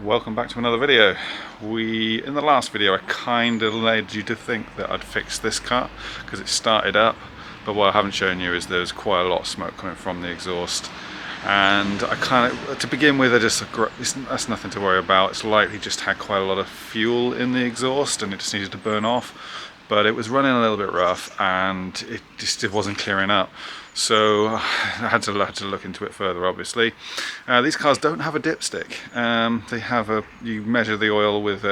Welcome back to another video. In the last video I kind of led you to think that I'd fixed this car because it started up, but what I haven't shown you is there's quite a lot of smoke coming from the exhaust, and I kind of, to begin with, that's nothing to worry about. It's likely just had quite a lot of fuel in the exhaust and it just needed to burn off, but it was running a little bit rough and it wasn't clearing up. So I had to look into it further, obviously. These cars don't have a dipstick. They have you measure the oil with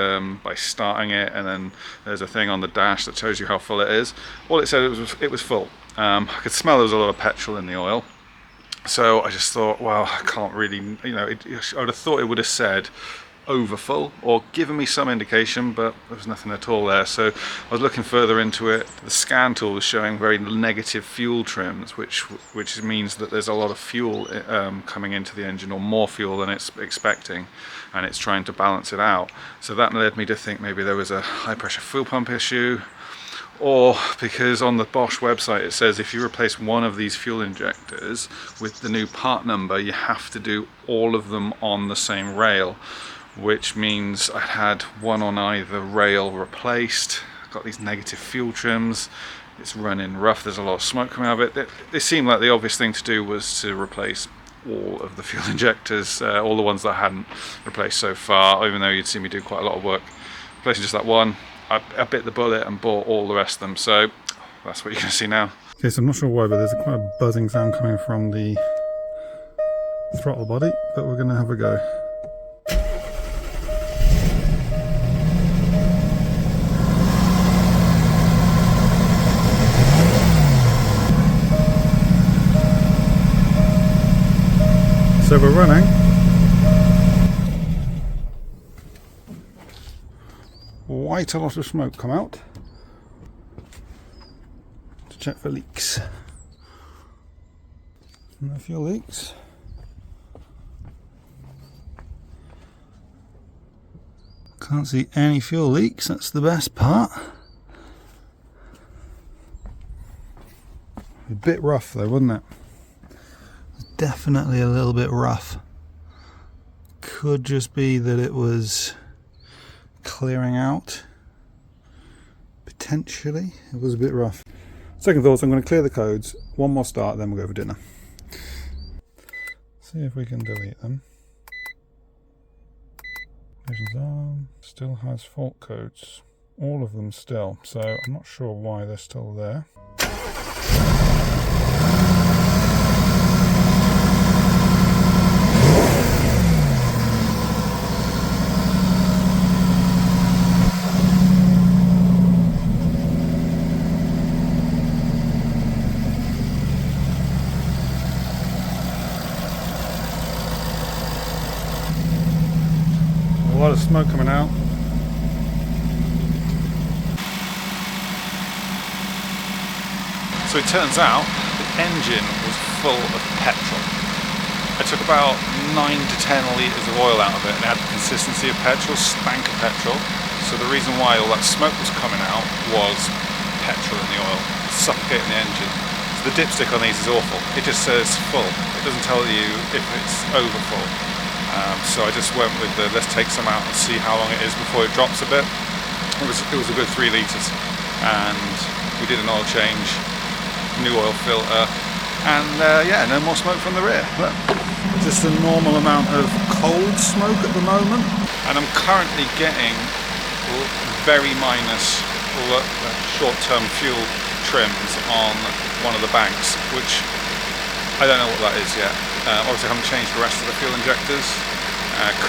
by starting it, and then there's a thing on the dash that shows you how full it is. All it said it was full. I could smell there was a lot of petrol in the oil. So I just thought, well, I can't really, I would have thought it would have said overfull or given me some indication, but there was nothing at all there. So I was looking further into it. The scan tool was showing very negative fuel trims, which means that there's a lot of fuel coming into the engine, or more fuel than it's expecting, and it's trying to balance it out. So that led me to think maybe there was a high pressure fuel pump issue, or because on the Bosch website it says if you replace one of these fuel injectors with the new part number, you have to do all of them on the same rail, which means I had one on either rail replaced. I've got these negative fuel trims, it's running rough, there's a lot of smoke coming out of it. It seemed like the obvious thing to do was to replace all of the fuel injectors, all the ones that I hadn't replaced so far, even though you'd see me do quite a lot of work replacing just that one. I bit the bullet and bought all the rest of them, so that's what you're going to see now. Okay, so I'm not sure why, but there's quite a buzzing sound coming from the throttle body, but we're going to have a go. So we're running. Quite a lot of smoke come out. To check for leaks. No fuel leaks. Can't see any fuel leaks, that's the best part. A bit rough though, wasn't it? Definitely a little bit rough. Could just be that it was clearing out. Potentially it was a bit rough. Second thoughts, I'm going to clear the codes, one more start, then we'll go for dinner. See if we can delete them. Visions on, still has fault codes, all of them still, so I'm not sure why they're still there. A lot of smoke coming out. So it turns out the engine was full of petrol. I took about 9 to 10 litres of oil out of it, and it had the consistency of petrol, stank of petrol. So the reason why all that smoke was coming out was petrol in the oil, suffocating the engine. So the dipstick on these is awful. It just says full. It doesn't tell you if it's over full. So I just went with the let's take some out and see how long it is before it drops a bit. It was a good 3 litres, and we did an oil change, new oil filter, and yeah, no more smoke from the rear. Look, just a normal amount of cold smoke at the moment, and I'm currently getting very minus short-term fuel trims on one of the banks, which I don't know what that is yet. Obviously I haven't changed the rest of the fuel injectors.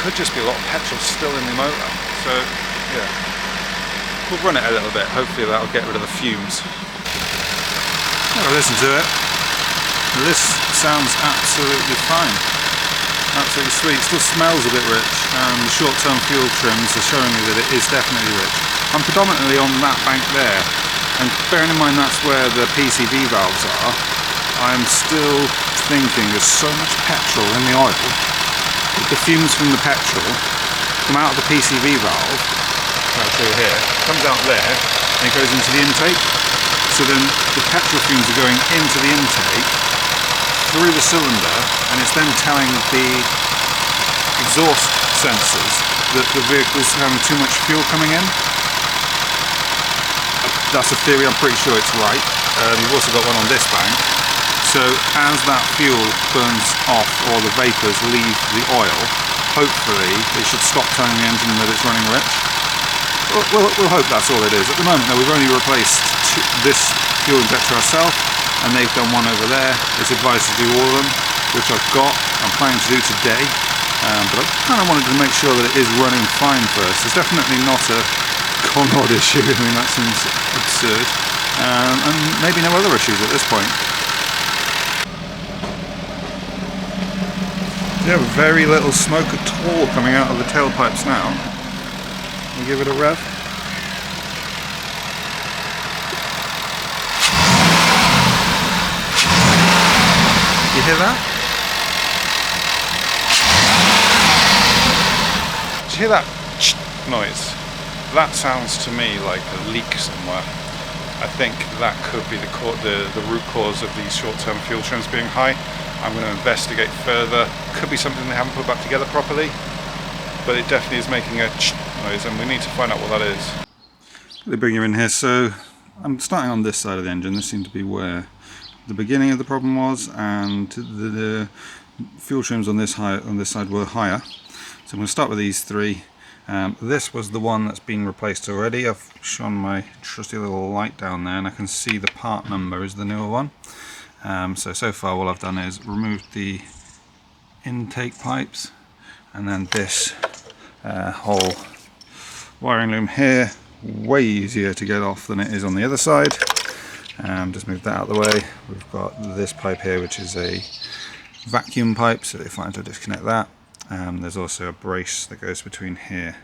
Could just be a lot of petrol still in the motor. So yeah, we'll run it a little bit. Hopefully that'll get rid of the fumes. I'll listen to it. This sounds absolutely fine. Absolutely sweet. Still smells a bit rich. The short-term fuel trims are showing me that it is definitely rich. I'm predominantly on that bank there, and bearing in mind that's where the PCV valves are, I'm still thinking there's so much petrol in the oil that the fumes from the petrol come out of the PCV valve, I'll show you here, comes out there and it goes into the intake. So then the petrol fumes are going into the intake through the cylinder, and it's then telling the exhaust sensors that the vehicle's having too much fuel coming in. That's a theory, I'm pretty sure it's right. You've also got one on this bank. So as that fuel burns off or the vapours leave the oil, hopefully it should stop telling the engine that it's running rich. We'll hope that's all it is. At the moment though, we've only replaced this fuel injector ourselves, and they've done one over there. It's advised to do all of them, which I've got. I'm planning to do today, but I kind of wanted to make sure that it is running fine first. It's definitely not a con rod issue. I mean, that seems absurd, and maybe no other issues at this point. Yeah, very little smoke at all coming out of the tailpipes now. We'll give it a rev. You hear that? Did you hear that noise? That sounds to me like a leak somewhere. I think that could be the root cause of these short-term fuel trims being high. I'm going to investigate further. Could be something they haven't put back together properly, but it definitely is making a noise, and we need to find out what that is. They bring you in here, so I'm starting on this side of the engine. This seemed to be where the beginning of the problem was, and the fuel trims on this side were higher. So I'm going to start with these three. This was the one that's been replaced already. I've shone my trusty little light down there, and I can see the part number is the newer one. So far all I've done is removed the intake pipes, and then this whole wiring loom here, way easier to get off than it is on the other side. Just move that out of the way. We've got this pipe here, which is a vacuum pipe, so if I want to disconnect that. There's also a brace that goes between here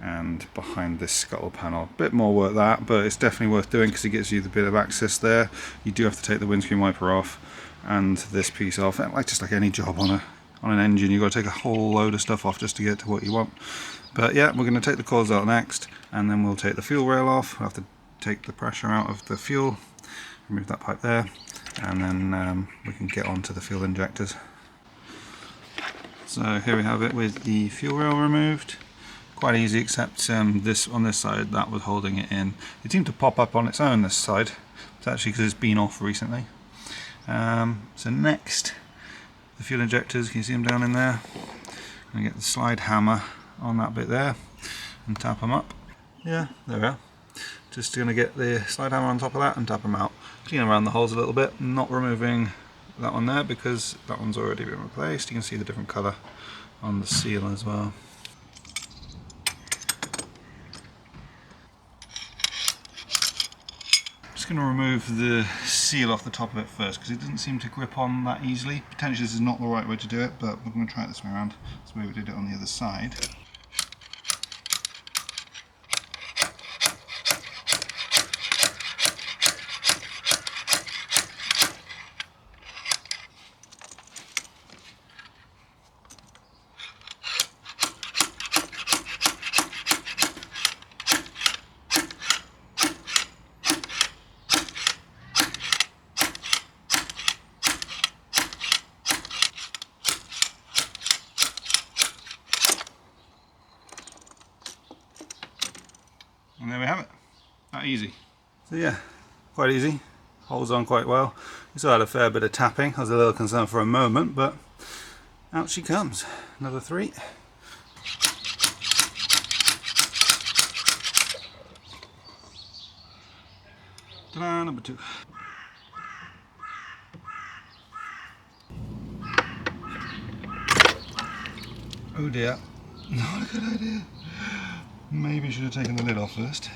and behind this scuttle panel. A bit more work that, but it's definitely worth doing because it gives you the bit of access there. You do have to take the windscreen wiper off and this piece off. Just like any job on an engine, you've got to take a whole load of stuff off just to get to what you want. But yeah, we're going to take the coils out next, and then we'll take the fuel rail off. We'll have to take the pressure out of the fuel, remove that pipe there, and then we can get on to the fuel injectors. So here we have it with the fuel rail removed. Quite easy, except this on this side, that was holding it in. It seemed to pop up on its own this side. It's actually because it's been off recently. So next, the fuel injectors, can you see them down in there? I'm going to get the slide hammer on that bit there and tap them up. Yeah, there we are. Just going to get the slide hammer on top of that and tap them out. Clean around the holes a little bit, not removing that one there because that one's already been replaced. You can see the different colour on the seal as well. Just going to remove the seal off the top of it first because it doesn't seem to grip on that easily. Potentially this is not the right way to do it, but we're going to try it this way around. That's the way we did it on the other side. And there we have it, that easy. So yeah, quite easy, holds on quite well. We still had a fair bit of tapping. I was a little concerned for a moment, but out she comes. Another three. Ta-da, number two. Oh dear, not a good idea. Maybe I should have taken the lid off first.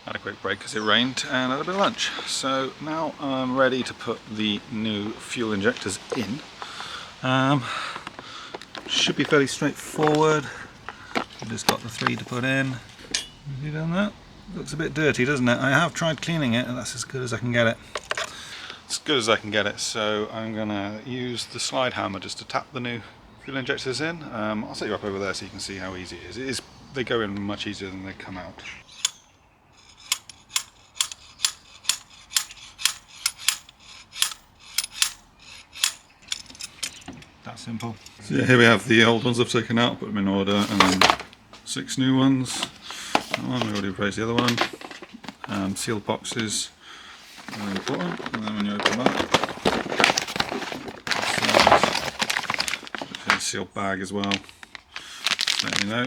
Had a quick break because it rained and had a bit of lunch. So now I'm ready to put the new fuel injectors in. Should be fairly straightforward. I've just got the three to put in. Have you done that? Looks a bit dirty, doesn't it? I have tried cleaning it and that's as good as I can get it. As good as I can get it, so I'm going to use the slide hammer just to tap the new fuel injectors in. I'll set you up over there so you can see how easy it is. They go in much easier than they come out. simple. So yeah, here we have the old ones I've taken out, put them in order, and then 6 new ones. That one, we already replaced the other one. And sealed boxes, very important. And then when you open them up, it's a sealed bag as well. Just let you know.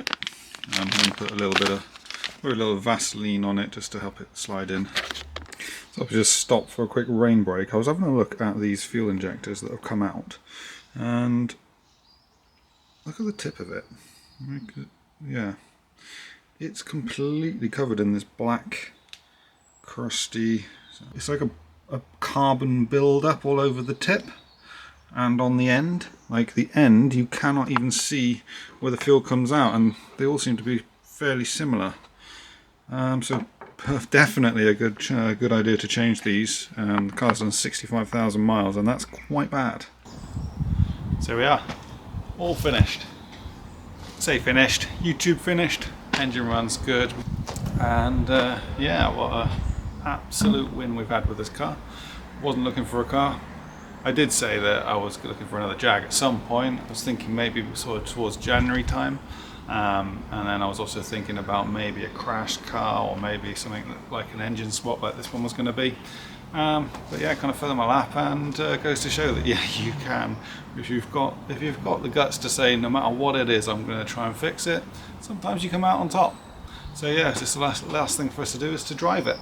And then put a little Vaseline on it just to help it slide in. So I've just stopped for a quick rain break. I was having a look at these fuel injectors that have come out, and look at the tip of it. Yeah, it's completely covered in this black, crusty. It's like a carbon build-up all over the tip and on the end. Like the end, you cannot even see where the fuel comes out, and they all seem to be fairly similar. So definitely a good idea to change these. The car's done 65,000 miles, and that's quite bad. So we are all finished. Say finished, YouTube finished, engine runs good, and yeah, what a absolute win we've had with this car. Wasn't looking for a car. I did say that I was looking for another Jag at some point. I was thinking maybe sort of towards January time. And then I was also thinking about maybe a crashed car, or maybe something like an engine swap like this one was going to be. But yeah, it kind of fell in my lap, and goes to show that yeah, you can, if you've got the guts to say no matter what it is, I'm going to try and fix it. Sometimes you come out on top. So yeah, it's just the last thing for us to do is to drive it.